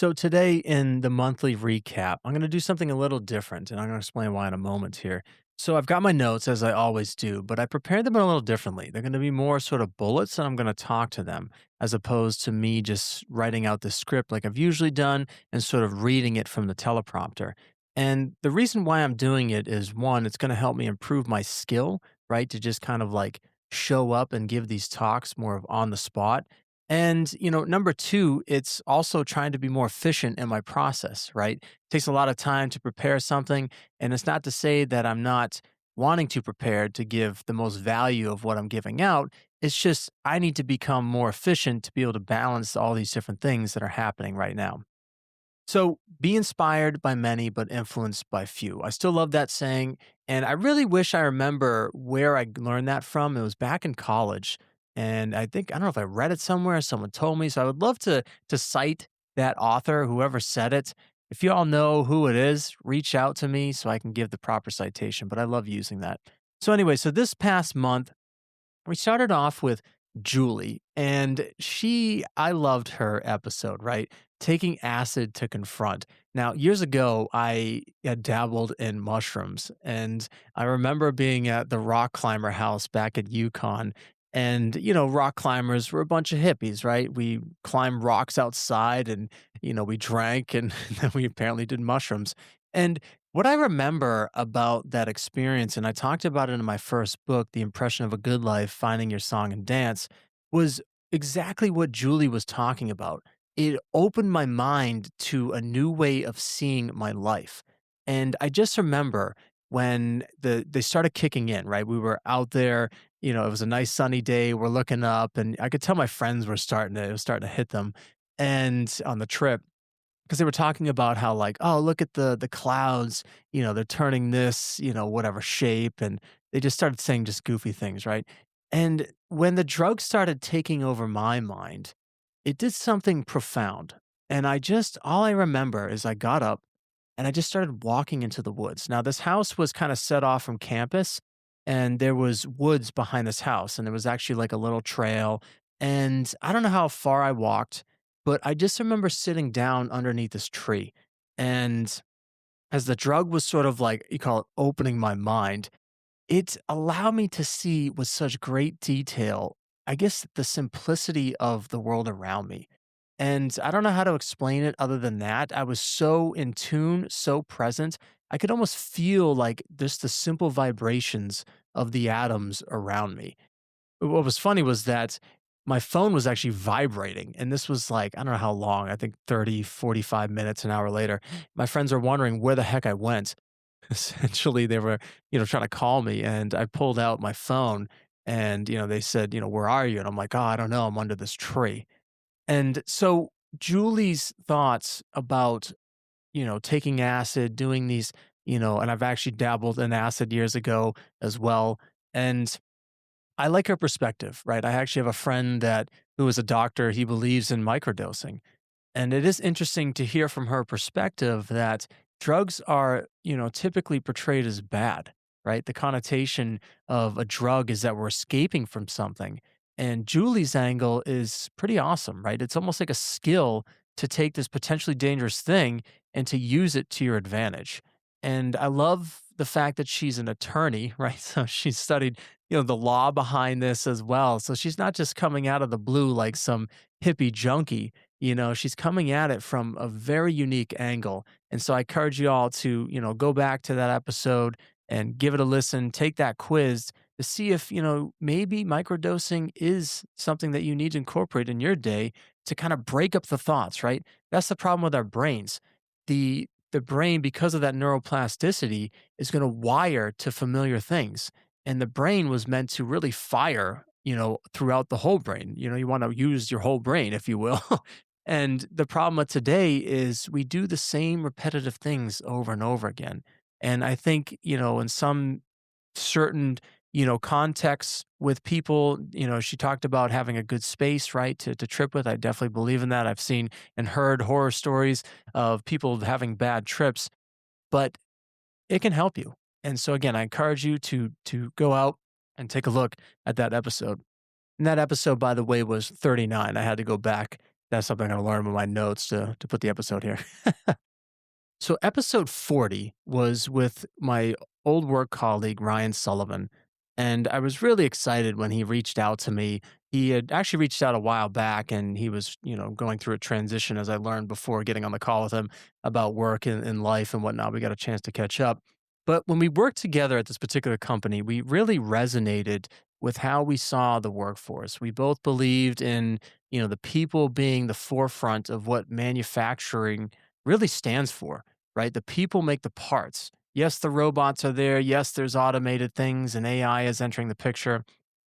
So today in the monthly recap, I'm going to do something a little different, and I'm going to explain why in a moment here. So I've got my notes as I always do, but I prepared them a little differently. They're going to be more sort of bullets, and I'm going to talk to them as opposed to me just writing out the script like I've usually done and sort of reading it from the teleprompter. And the reason why I'm doing it is one, it's going to help me improve my skill, right? To just kind of like show up and give these talks more of on the spot. And, number two, it's also trying to be more efficient in my process, right? It takes a lot of time to prepare something. And it's not to say that I'm not wanting to prepare to give the most value of what I'm giving out. It's just I need to become more efficient to be able to balance all these different things that are happening right now. So, be inspired by many, but influenced by few. I still love that saying. And I really wish I remember where I learned that from. It was back in college. And I don't know if I read it somewhere, someone told me. So I would love to cite that author, whoever said it. If you all know who it is, reach out to me so I can give the proper citation. But I love using that. So anyway, so this past month, we started off with Julie, and I loved her episode, right? Taking acid to confront. Now, years ago, I had dabbled in mushrooms, and I remember being at the rock climber house back at Yukon. And, rock climbers were a bunch of hippies, right? We climbed rocks outside and, we drank and then we apparently did mushrooms. And what I remember about that experience, and I talked about it in my first book, The Impression of a Good Life Finding Your Song and Dance, was exactly what Julie was talking about. It opened my mind to a new way of seeing my life. And I just remember when they started kicking in, right? We were out there, it was a nice sunny day. We're looking up, and I could tell my friends were it was starting to hit them and on the trip. 'Cause they were talking about how like, "Oh, look at the clouds, they're turning this, whatever shape," and they just started saying just goofy things, right? And when the drugs started taking over my mind, it did something profound, and all I remember is I got up and I just started walking into the woods. Now, this house was kinda set off from campus, and there was woods behind this house, and there was actually like a little trail, and I don't know how far I walked, but I just remember sitting down underneath this tree, and as the drug was sort of like, you call it opening my mind, it allowed me to see with such great detail, I guess, the simplicity of the world around me. And I don't know how to explain it other than that. I was so in tune, so present. I could almost feel like just the simple vibrations of the atoms around me. What was funny was that my phone was actually vibrating, and this was like, I don't know how long, I think 30, 45 minutes, an hour later. My friends are wondering where the heck I went. Essentially, they were, trying to call me, and I pulled out my phone and, they said, "Where are you?" And I'm like, "Oh, I don't know. I'm under this tree." And so Julie's thoughts about, taking acid, doing these, and I've actually dabbled in acid years ago as well. And I like her perspective, right? I actually have a friend who is a doctor. He believes in microdosing. And it is interesting to hear from her perspective that drugs are, typically portrayed as bad, right? The connotation of a drug is that we're escaping from something. And Julie's angle is pretty awesome, right? It's almost like a skill to take this potentially dangerous thing and to use it to your advantage. And I love the fact that she's an attorney, right? So she's studied, the law behind this as well. So she's not just coming out of the blue like some hippie junkie. She's coming at it from a very unique angle. And so I encourage you all to, go back to that episode and give it a listen, take that quiz to see if, maybe microdosing is something that you need to incorporate in your day to kind of break up the thoughts, right? That's the problem with our brains. The brain, because of that neuroplasticity, is going to wire to familiar things. And the brain was meant to really fire, throughout the whole brain. You want to use your whole brain, if you will. And the problem with today is we do the same repetitive things over and over again. And I think, in some certain, contexts with people, she talked about having a good space, right, to trip with. I definitely believe in that. I've seen and heard horror stories of people having bad trips, but it can help you. And so again, I encourage you to go out and take a look at that episode. And that episode, by the way, was 39. I had to go back That's something I'm gonna learn with my notes to put the episode here. So episode 40 was with my old work colleague Ryan Sullivan, and I was really excited when he reached out to me. He had actually reached out a while back, and he was, going through a transition, as I learned before getting on the call with him about work and life and whatnot. We got a chance to catch up. But when we worked together at this particular company, we really resonated with how we saw the workforce. We both believed in, the people being the forefront of what manufacturing really stands for, right? The people make the parts. Yes, the robots are there. Yes, there's automated things and AI is entering the picture,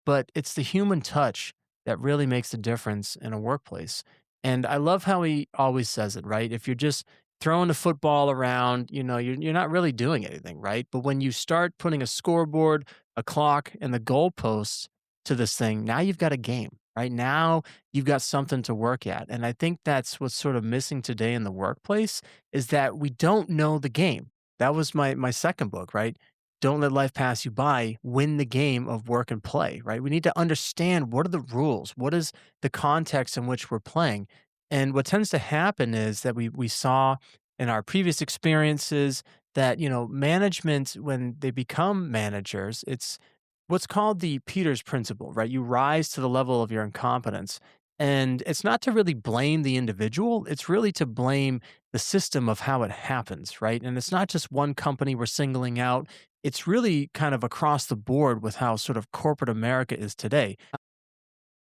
but it's the human touch that really makes the difference in a workplace. And I love how he always says it, right? If you're just throwing the football around, you're not really doing anything, right? But when you start putting a scoreboard, a clock, and the goalposts to this thing, now you've got a game, right? Now you've got something to work at. And I think that's what's sort of missing today in the workplace is that we don't know the game. That was my second book, right? Don't let life pass you by. Win the game of work and play, right? We need to understand what are the rules? What is the context in which we're playing? And what tends to happen is that we saw in our previous experiences that, management, when they become managers, it's what's called the Peters principle, right? You rise to the level of your incompetence. And it's not to really blame the individual, it's really to blame the system of how it happens, right? And it's not just one company we're singling out, it's really kind of across the board with how sort of corporate America is today.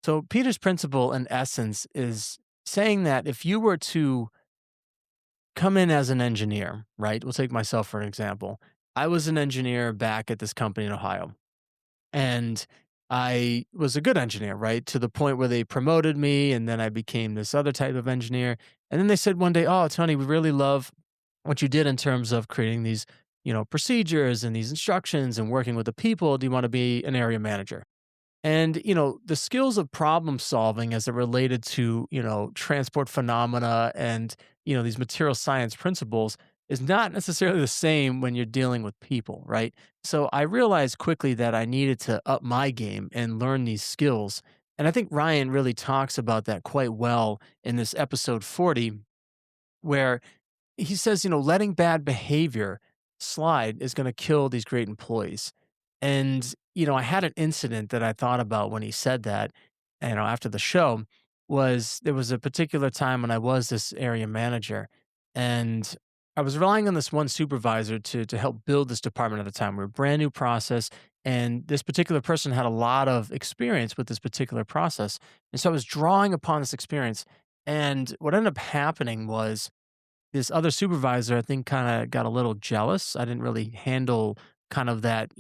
So, Peter's principle, in essence, is saying that if you were to come in as an engineer, right? We'll take myself for an example. I was an engineer back at this company in Ohio, and I was a good engineer, right? To the point where they promoted me, and then I became this other type of engineer. And then they said one day, "Oh, Tony, we really love what you did in terms of creating these, procedures and these instructions and working with the people. Do you want to be an area manager?" And, the skills of problem solving as it related to, transport phenomena and, these material science principles is not necessarily the same when you're dealing with people, right? So I realized quickly that I needed to up my game and learn these skills. And I think Ryan really talks about that quite well in this episode 40, where he says, letting bad behavior slide is going to kill these great employees. And, I had an incident that I thought about when he said that, after the show was there was a particular time when I was this area manager and I was relying on this one supervisor to help build this department at the time. We were a brand new process and this particular person had a lot of experience with this particular process. And so I was drawing upon this experience. And what ended up happening was this other supervisor, I think, kinda got a little jealous. I didn't really handle kind of that,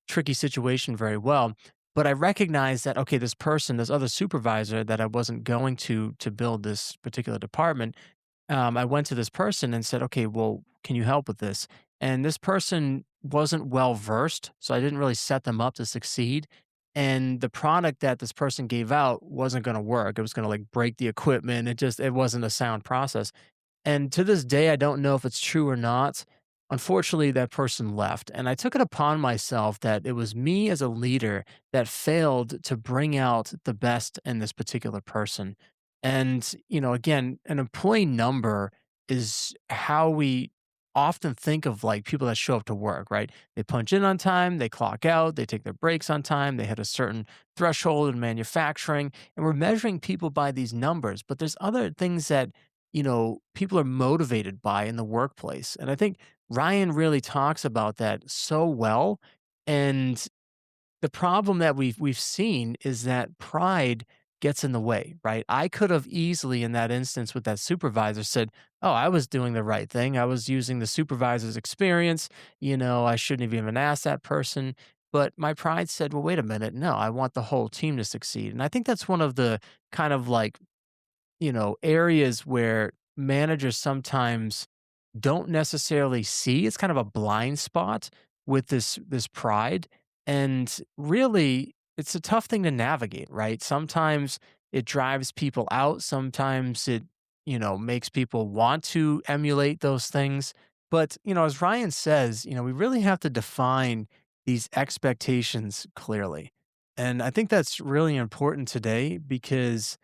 tricky situation very well, but I recognized that, okay, this other supervisor that I wasn't going to build this particular department, I went to this person and said, "Okay, well, can you help with this?" And this person wasn't well versed, so I didn't really set them up to succeed, and the product that this person gave out wasn't gonna work. It was gonna, like, break the equipment. It wasn't a sound process. And to this day, I don't know if it's true or not. Unfortunately, that person left. And I took it upon myself that it was me as a leader that failed to bring out the best in this particular person. And, again, an employee number is how we often think of like people that show up to work, right? They punch in on time, they clock out, they take their breaks on time, they hit a certain threshold in manufacturing. And we're measuring people by these numbers. But there's other things that people are motivated by in the workplace. And I think Ryan really talks about that so well. And the problem that we've seen is that pride gets in the way, right? I could have easily in that instance with that supervisor said, "Oh, I was doing the right thing. I was using the supervisor's experience. I shouldn't have even asked that person." But my pride said, "Well, wait a minute. No, I want the whole team to succeed." And I think that's one of the kind of like areas where managers sometimes don't necessarily see. It's kind of a blind spot with this pride. And really, it's a tough thing to navigate, right? Sometimes it drives people out. Sometimes it, makes people want to emulate those things. But, as Ryan says, we really have to define these expectations clearly. And I think that's really important today because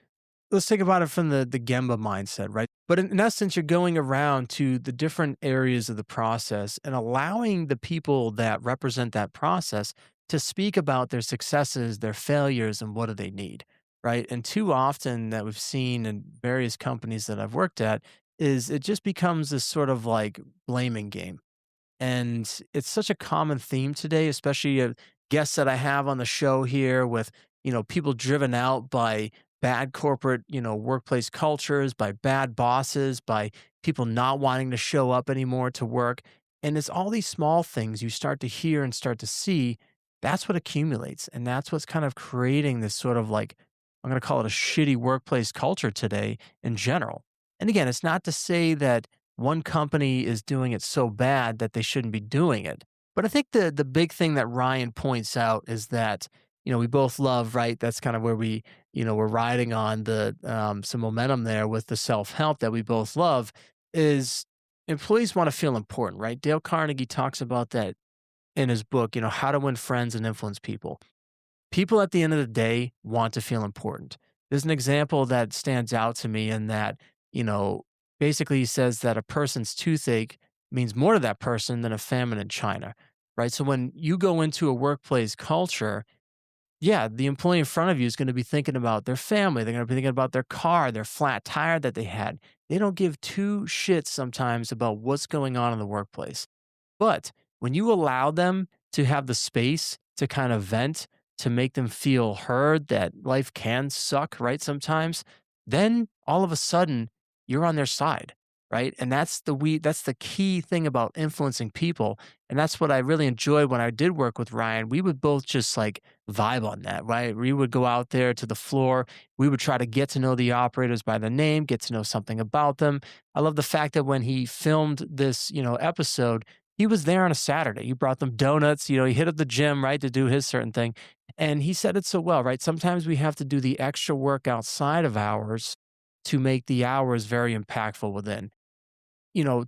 let's think about it from the Gemba mindset, right? But in essence, you're going around to the different areas of the process and allowing the people that represent that process to speak about their successes, their failures, and what do they need, right? And too often that we've seen in various companies that I've worked at is it just becomes this sort of like blaming game, and it's such a common theme today, especially guests that I have on the show here with, people driven out by bad corporate, workplace cultures, by bad bosses, by people not wanting to show up anymore to work. And it's all these small things you start to hear and start to see. That's what accumulates. And that's what's kind of creating this sort of like, I'm going to call it a shitty workplace culture today in general. And again, it's not to say that one company is doing it so bad that they shouldn't be doing it. But I think the big thing that Ryan points out is that, we both love, right? That's kind of where we're riding on the some momentum there with the self-help that we both love is employees want to feel important, right? Dale Carnegie talks about that in his book, How to Win Friends and Influence People. People at the end of the day want to feel important. There's an example that stands out to me in that, you know, basically he says that a person's toothache means more to that person than a famine in China, right? So when you go into a workplace culture, yeah, the employee in front of you is going to be thinking about their family. They're going to be thinking about their car, their flat tire that they had. They don't give two shits sometimes about what's going on in the workplace. But when you allow them to have the space to kind of vent, to make them feel heard that life can suck, right? Sometimes, then all of a sudden you're on their side, right? And that's the key thing about influencing people. And that's what I really enjoyed when I did work with Ryan. We would both just like vibe on that, right? We would go out there to the floor. We would try to get to know the operators by the name, get to know something about them. I love the fact that when he filmed this, episode, he was there on a Saturday. He brought them donuts, he hit up the gym, right, to do his certain thing. And he said it so well, right? Sometimes we have to do the extra work outside of hours to make the hours very impactful within.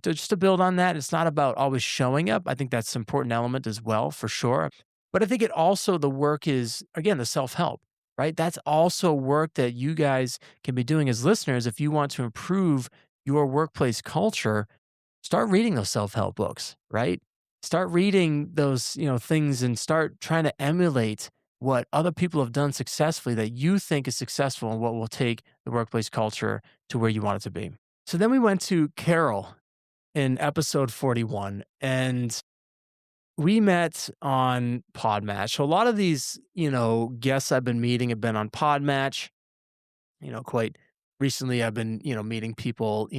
Just to build on that, it's not about always showing up. I think that's an important element as well, for sure. But I think it also, the work is, again, the self help, right? That's also work that you guys can be doing as listeners if you want to improve your workplace culture. Start reading those self-help books, right? Start reading those, things and start trying to emulate what other people have done successfully that you think is successful and what will take the workplace culture to where you want it to be. So then we went to Carol in episode 41 and we met on Podmatch. So a lot of these, guests I've been meeting have been on Podmatch. Quite recently I've been, meeting people,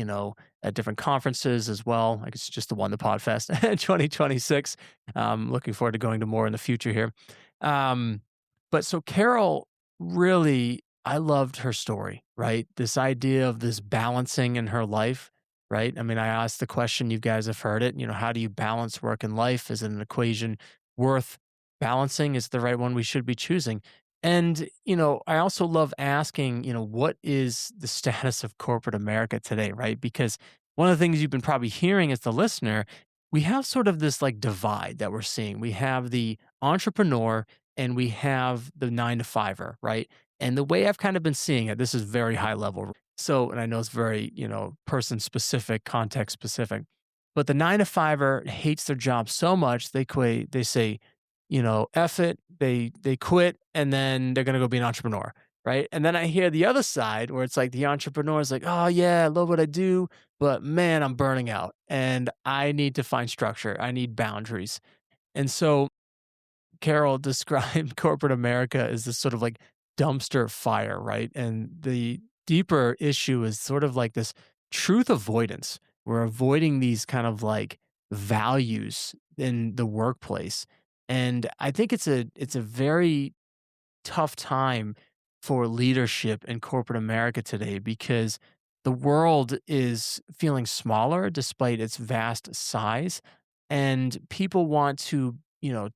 at different conferences as well. I guess just the one, the Podfest 2026. Looking forward to going to more in the future here. Um, but so Carol really, I loved her story, right? This idea of this balancing in her life, right? I mean, I asked the question, you guys have heard it, how do you balance work and life? Is it an equation worth balancing? Is it the right one we should be choosing? And, I also love asking, what is the status of corporate America today, right? Because one of the things you've been probably hearing as the listener, we have sort of this like divide that we're seeing. We have the entrepreneur and we have the nine to fiver, right? And the way I've kind of been seeing it, this is very high level. So, and I know it's very, person specific, context specific, but the nine to fiver hates their job so much, they say, F it, they quit, and then they're gonna go be an entrepreneur, right? And then I hear the other side where it's like the entrepreneur is like, "Oh yeah, I love what I do, but man, I'm burning out and I need to find structure. I need boundaries." And so Carol described corporate America as this sort of like dumpster fire, right? And the deeper issue is sort of like this truth avoidance. We're avoiding these kind of like values in the workplace. And I think it's a very tough time for leadership in corporate America today because the world is feeling smaller despite its vast size. And people want to,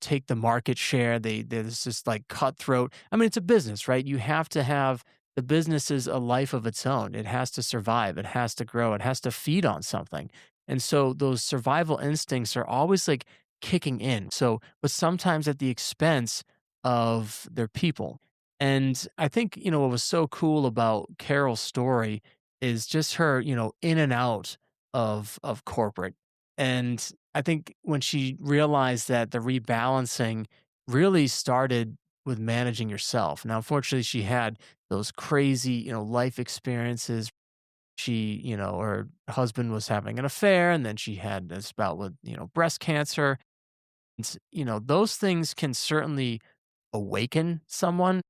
take the market share. There's this like cutthroat. I mean, it's a business, right? You have to have the business is a life of its own. It has to survive, it has to grow, it has to feed on something. And so those survival instincts are always like kicking in. So, but sometimes at the expense of their people. And I think, what was so cool about Carol's story is just her, in and out of corporate. And I think when she realized that the rebalancing really started with managing yourself. Now, unfortunately, she had those crazy, life experiences. She, her husband was having an affair, and then she had this bout with, breast cancer. And, those things can certainly awaken someone.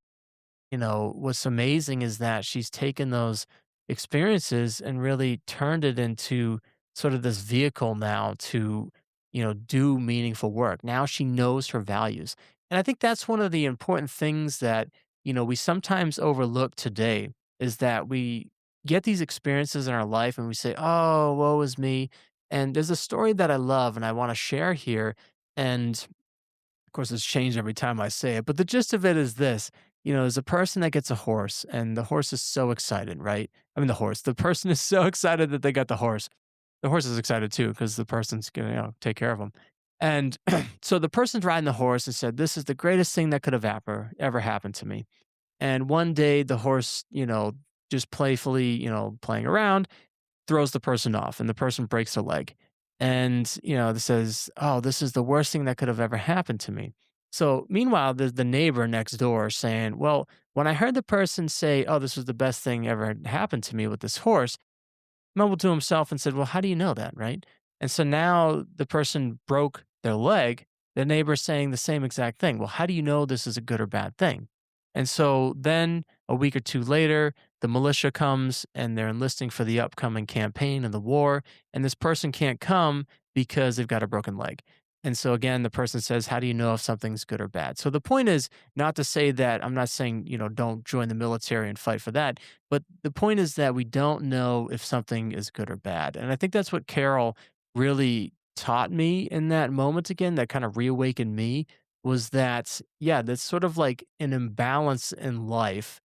What's amazing is that she's taken those experiences and really turned it into sort of this vehicle now to, do meaningful work. Now she knows her values. And I think that's one of the important things that, we sometimes overlook today is that we get these experiences in our life and we say, oh, woe is me. And there's a story that I love and I want to share here. And of course, it's changed every time I say it, but the gist of it is this, there's a person that gets a horse and the horse is so excited, right? I mean, the person is so excited that they got the horse. The horse is excited too because the person's going to, take care of him. And so the person's riding the horse and said, this is the greatest thing that could have ever happened to me. And one day the horse, just playfully, playing around, throws the person off and the person breaks their leg. And, this says, oh, this is the worst thing that could have ever happened to me. So meanwhile, there's the neighbor next door saying, well, when I heard the person say, oh, this was the best thing ever happened to me with this horse, mumbled to himself and said, well, how do you know that? Right. And so now the person broke their leg. The neighbor's saying the same exact thing. Well, how do you know this is a good or bad thing? And so then a week or two later, the militia comes and they're enlisting for the upcoming campaign and the war. And this person can't come because they've got a broken leg. And so again, the person says, how do you know if something's good or bad? So the point is not to say that I'm not saying, don't join the military and fight for that. But the point is that we don't know if something is good or bad. And I think that's what Carol really taught me in that moment again, that kind of reawakened me was that, yeah, that's sort of like an imbalance in life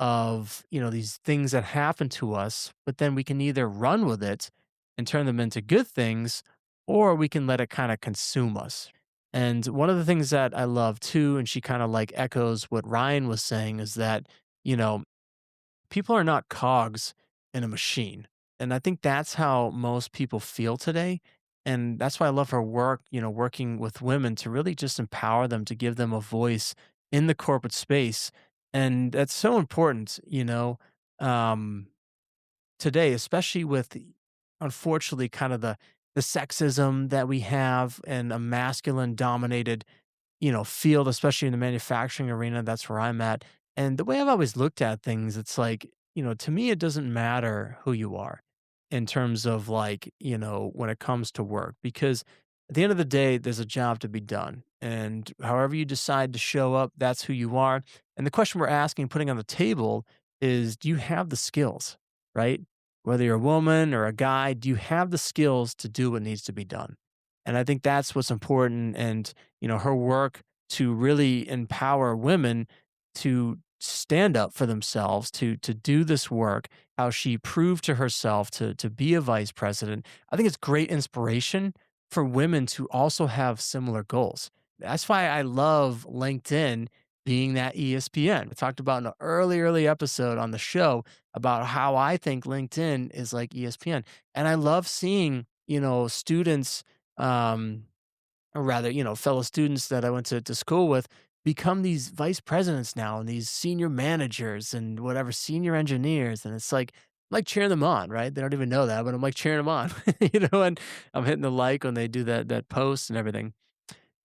of, these things that happen to us, but then we can either run with it and turn them into good things, or we can let it kind of consume us. And one of the things that I love too, and she kind of like echoes what Ryan was saying, is that, you know, people are not cogs in a machine. And I think that's how most people feel today. And that's why I love her work, working with women to really just empower them, to give them a voice in the corporate space. And that's so important, um, today, especially with, unfortunately, kind of the sexism that we have and a masculine dominated field, especially in the manufacturing arena. That's where I'm at. And the way I've always looked at things, it's like, to me, it doesn't matter who you are in terms of like, when it comes to work, because at the end of the day, there's a job to be done. And however you decide to show up, that's who you are. And the question we're asking, putting on the table is, do you have the skills, right? Whether you're a woman or a guy, do you have the skills to do what needs to be done? And I think that's what's important. And her work to really empower women to stand up for themselves, to do this work, how she proved to herself to be a vice president. I think it's great inspiration for women to also have similar goals. That's why I love LinkedIn being that ESPN. I talked about in an early episode on the show about how I think LinkedIn is like ESPN. And I love seeing, students um, or rather, fellow students that I went to school with become these vice presidents now and these senior managers and whatever senior engineers. And it's like cheering them on, right? They don't even know that, but I'm like cheering them on, and I'm hitting the like when they do that post and everything.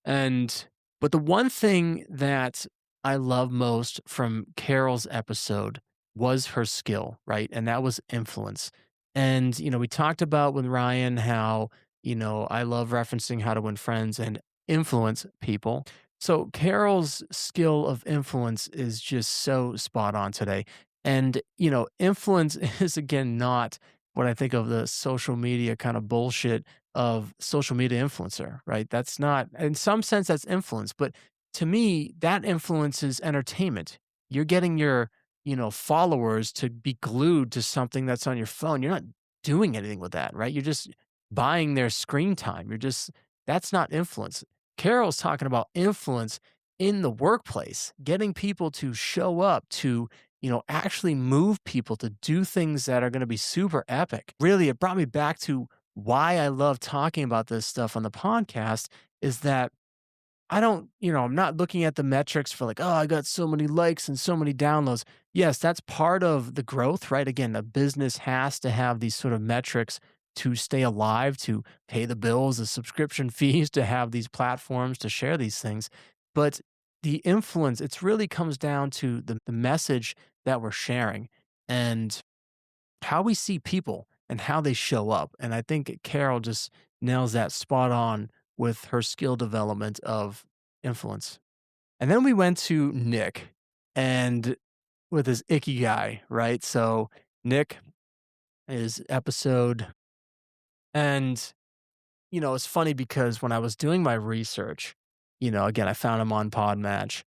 And but the one thing that I love most from Carol's episode was her skill, right? And that was influence. And we talked about with Ryan how, I love referencing How to Win Friends and influence people. So Carol's skill of influence is just so spot on today. And, influence is again not what I think of the social media kind of bullshit of social media influencer, right? That's not, in some sense, that's influence. But to me, that influence is entertainment. You're getting your, followers to be glued to something that's on your phone. You're not doing anything with that, right? You're just buying their screen time. That's not influence. Carol's talking about influence in the workplace, getting people to show up to, actually move people to do things that are going to be super epic. Really, it brought me back to why I love talking about this stuff on the podcast is that I don't, I'm not looking at the metrics for like, oh, I got so many likes and so many downloads. Yes, that's part of the growth, right? Again, a business has to have these sort of metrics to stay alive, to pay the bills, the subscription fees, to have these platforms to share these things. But the influence, it's really comes down to the message that we're sharing and how we see people and how they show up. And I think Carol just nails that spot on with her skill development of influence. And then we went to Nick and with his Ikigai, right? So Nick is episode and it's funny because when I was doing my research, again, I found him on Podmatch.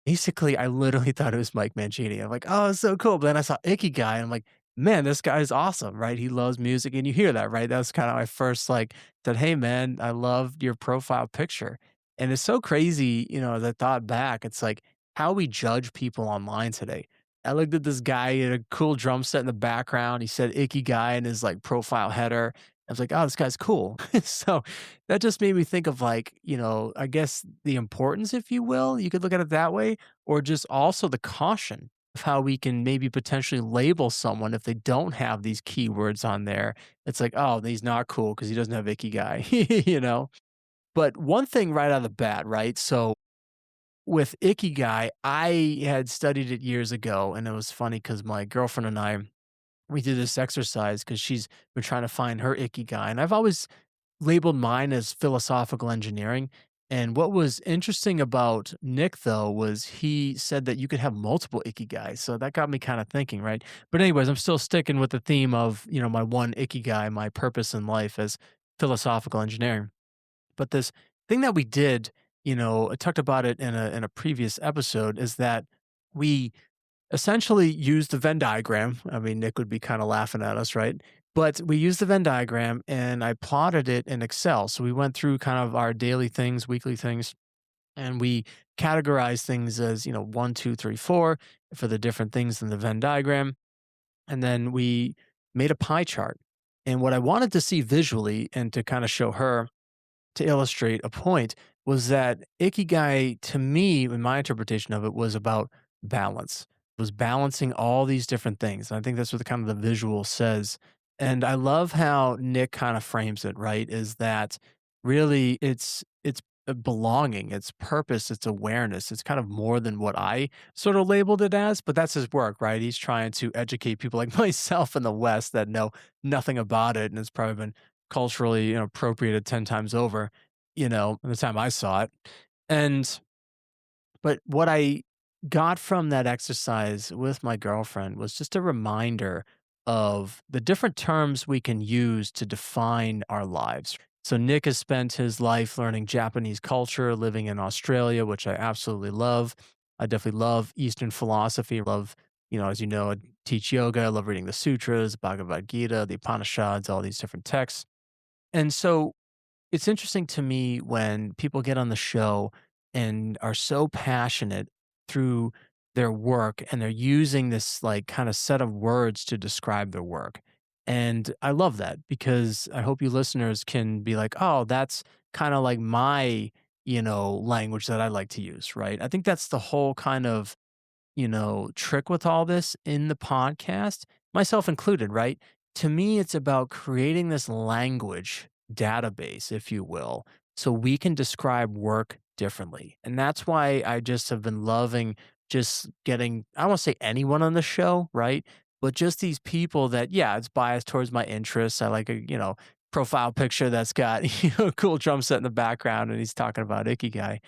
Basically, I literally thought it was Mike Mancini. I'm like, "Oh, it's so cool." But then I saw Ikigai, and I'm like, "Man, this guy is awesome," right? He loves music, and you hear that, right? That was kinda my first, like, said, "Hey, man, I loved your profile picture." And it's so crazy, as I thought back, it's like how we judge people online today. I looked at this guy, he had a cool drum set in the background. He said Ikigai in his, like, profile header. I was like, "Oh, this guy's cool." So, that just made me think of, like, I guess the importance, if you will, you could look at it that way, or just also the caution of how we can maybe potentially label someone if they don't have these keywords on there. It's like, oh, he's not cool because he doesn't have Ikigai, you know? But one thing right out of the bat, right? So with Ikigai, I had studied it years ago, and it was funny because my girlfriend and I, we did this exercise because she's been trying to find her Ikigai. And I've always labeled mine as philosophical engineering. And what was interesting about Nick, though, was he said that you could have multiple ikigai. So that got me kind of thinking, right? But, anyways, I'm still sticking with the theme of, my one ikigai, my purpose in life as philosophical engineering. But this thing that we did, I talked about it in a previous episode, is that we essentially used the Venn diagram. I mean, Nick would be kind of laughing at us, right? But we used the Venn diagram and I plotted it in Excel. So we went through kind of our daily things, weekly things, and we categorized things as, one, two, three, four for the different things in the Venn diagram. And then we made a pie chart. And what I wanted to see visually and to kind of show her to illustrate a point was that Ikigai, to me, in my interpretation of it, was about balance. It was balancing all these different things. And I think that's what the kind of the visual says. And I love how Nick kind of frames it, right? Is that really it's a belonging, it's purpose, it's awareness. It's kind of more than what I sort of labeled it as, but that's his work, right? He's trying to educate people like myself in the West that know nothing about it. And it's probably been culturally, appropriated 10 times over, the time I saw it. And but what I got from that exercise with my girlfriend was just a reminder of the different terms we can use to define our lives. So Nick has spent his life learning Japanese culture, living in Australia, which I absolutely love. I definitely love Eastern philosophy. Love, as you know, I teach yoga. I love reading the sutras, Bhagavad Gita, the Upanishads, all these different texts. And so it's interesting to me when people get on the show and are so passionate through their work and they're using this like kind of set of words to describe their work. And I love that because I hope you listeners can be like, oh, that's kind of like my, language that I like to use, right? I think that's the whole kind of trick with all this in the podcast, myself included, right? To me, it's about creating this language database, if you will, so we can describe work differently. And that's why I just have been loving just getting, I won't say anyone on the show, right? But just these people that, yeah, it's biased towards my interests. I like a, profile picture that's got, a cool drum set in the background and he's talking about Ikigai.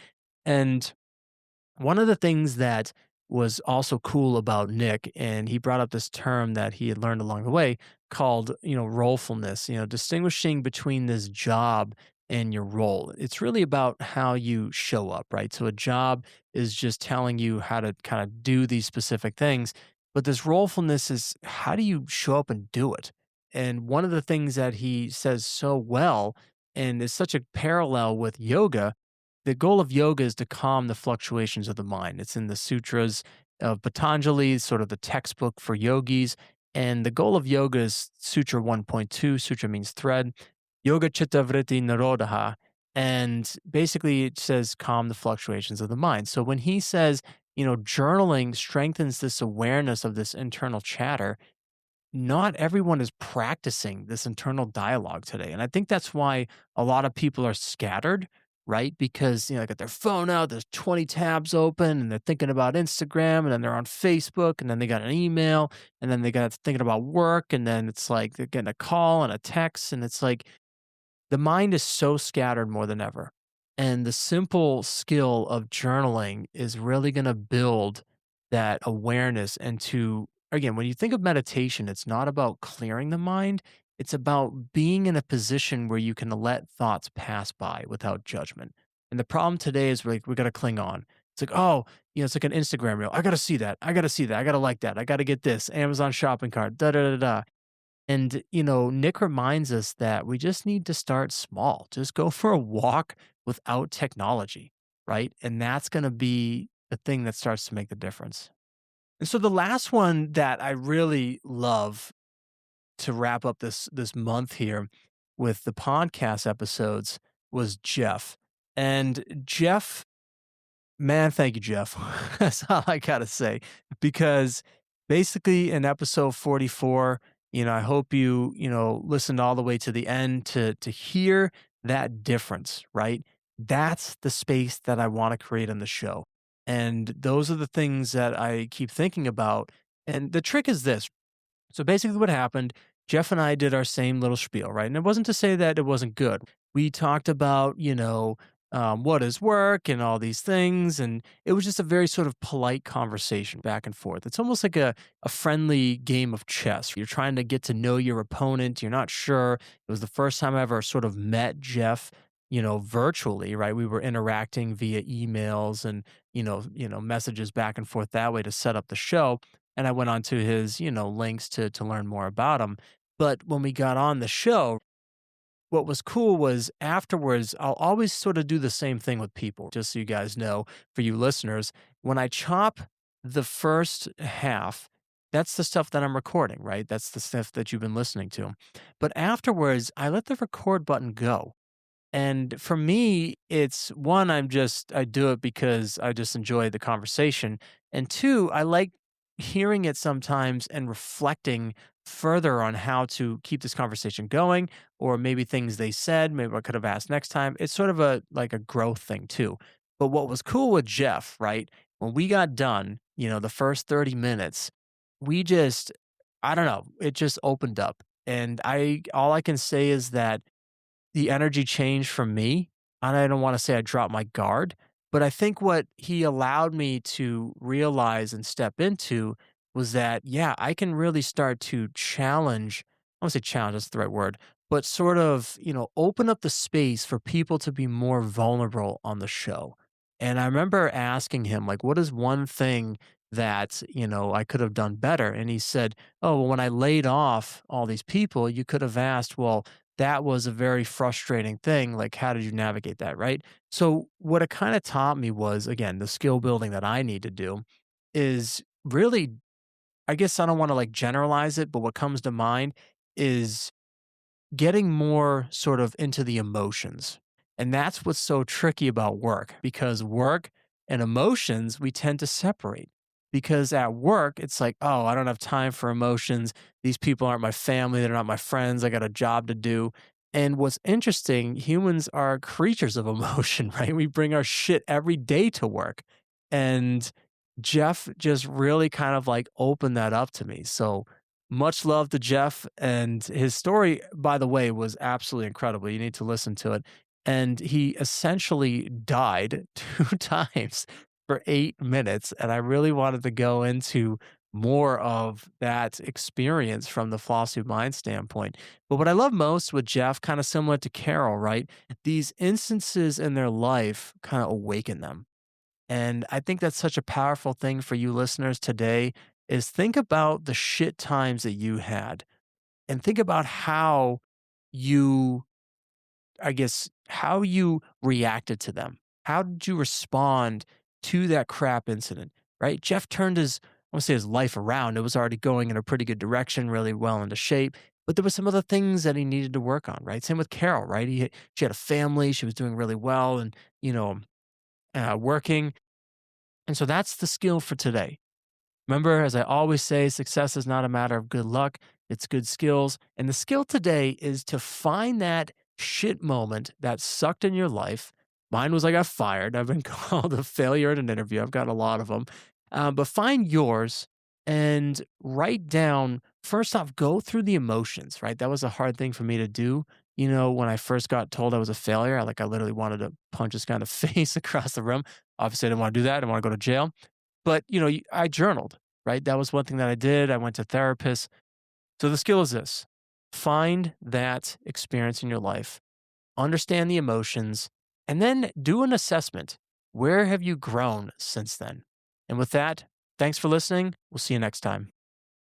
And one of the things that was also cool about Nick, and he brought up this term that he had learned along the way called, rollfulness, distinguishing between this job and your role. It's really about how you show up, right? So a job is just telling you how to kind of do these specific things, but this rollfulness is how do you show up and do it? And one of the things that he says so well, and is such a parallel with yoga the goal of yoga is to calm the fluctuations of the mind. It's in the sutras of Patanjali, sort of the textbook for yogis. And the goal of yoga is Sutra 1.2. Sutra means thread. Yoga Chitta Vritti Nirodha. And basically, it says calm the fluctuations of the mind. So when he says, journaling strengthens this awareness of this internal chatter, not everyone is practicing this internal dialogue today. And I think that's why a lot of people are scattered, right? Because, they got their phone out, there's 20 tabs open, and they're thinking about Instagram, and then they're on Facebook, and then they got an email, and then they got thinking about work, and then it's like they're getting a call and a text, and it's like the mind is so scattered more than ever. And the simple skill of journaling is really going to build that awareness. And to, again, when you think of meditation, it's not about clearing the mind, it's about being in a position where you can let thoughts pass by without judgment. And the problem today is like, we got to cling on. It's like, oh, it's like an Instagram reel. I got to see that. I got to see that. I got to like that. I got to get this Amazon shopping cart, da da da da. And, Nick reminds us that we just need to start small. Just go for a walk without technology, right? And that's going to be the thing that starts to make the difference. And so the last one that I really love to wrap up this month here with the podcast episodes was Jeff. And Jeff, man, thank you, Jeff. That's all I gotta say. Because basically in episode 44, I hope you, listened all the way to the end to hear that difference, right? That's the space that I want to create on the show. And those are the things that I keep thinking about. And the trick is this. So basically, what happened, Jeff and I did our same little spiel, right? And it wasn't to say that it wasn't good. We talked about, what is work and all these things. And it was just a very sort of polite conversation back and forth. It's almost like a friendly game of chess. You're trying to get to know your opponent. You're not sure. It was the first time I ever sort of met Jeff, virtually, right? We were interacting via emails and, messages back and forth that way to set up the show. And I went on to his, links to learn more about him. But when we got on the show, what was cool was afterwards, I'll always sort of do the same thing with people, just so you guys know, for you listeners. When I chop the first half, that's the stuff that I'm recording, right? That's the stuff that you've been listening to. But afterwards, I let the record button go. And for me, it's one, I do it because I just enjoy the conversation. And two, I like hearing it sometimes and reflecting further on how to keep this conversation going, or maybe things they said, maybe I could have asked next time. It's sort of like a growth thing too. But what was cool with Jeff, right? When we got done, the first 30 minutes, we just, I don't know, it just opened up. And all I can say is that the energy changed from me, and I don't wanna say I dropped my guard, but I think what he allowed me to realize and step into was that, yeah, I can really start to challenge, I won't say challenge, that's the right word, but sort of, open up the space for people to be more vulnerable on the show. And I remember asking him, like, "What is one thing that, I could have done better?" And he said, "Oh, well, when I laid off all these people, you could have asked, well, that was a very frustrating thing. Like, how did you navigate that?" Right. So, what it kind of taught me was, again, the skill building that I need to do is really, I guess I don't want to like generalize it, but what comes to mind is getting more sort of into the emotions. And that's what's so tricky about work because work and emotions, we tend to separate. Because at work, it's like, oh, I don't have time for emotions. These people aren't my family. They're not my friends. I got a job to do. And what's interesting, humans are creatures of emotion, right? We bring our shit every day to work. And Jeff just really kind of like opened that up to me. So much love to Jeff. And his story, by the way, was absolutely incredible. You need to listen to it. And he essentially died two times for 8 minutes. And I really wanted to go into more of that experience from the philosophy of mind standpoint. But what I love most with Jeff, kind of similar to Carol, right? These instances in their life kind of awaken them. And I think that's such a powerful thing for you listeners today is think about the shit times that you had and think about how you, I guess, how you reacted to them. How did you respond to that crap incident, right? Jeff turned his, I want to say his life around. It was already going in a pretty good direction, really well into shape. But there were some other things that he needed to work on, right? Same with Carol, right? She had a family, she was doing really well and, working. And so that's the skill for today. Remember, as I always say, success is not a matter of good luck, it's good skills. And the skill today is to find that shit moment that sucked in your life. Mine was I got fired. I've been called a failure at an interview. I've got a lot of them. But find yours and write down, first off, go through the emotions, right? That was a hard thing for me to do. When I first got told I was a failure, I literally wanted to punch this guy in the face across the room. Obviously, I didn't want to do that. I didn't want to go to jail. But, I journaled, right? That was one thing that I did. I went to therapists. So the skill is this: find that experience in your life, understand the emotions, and then do an assessment. Where have you grown since then? And with that, thanks for listening. We'll see you next time.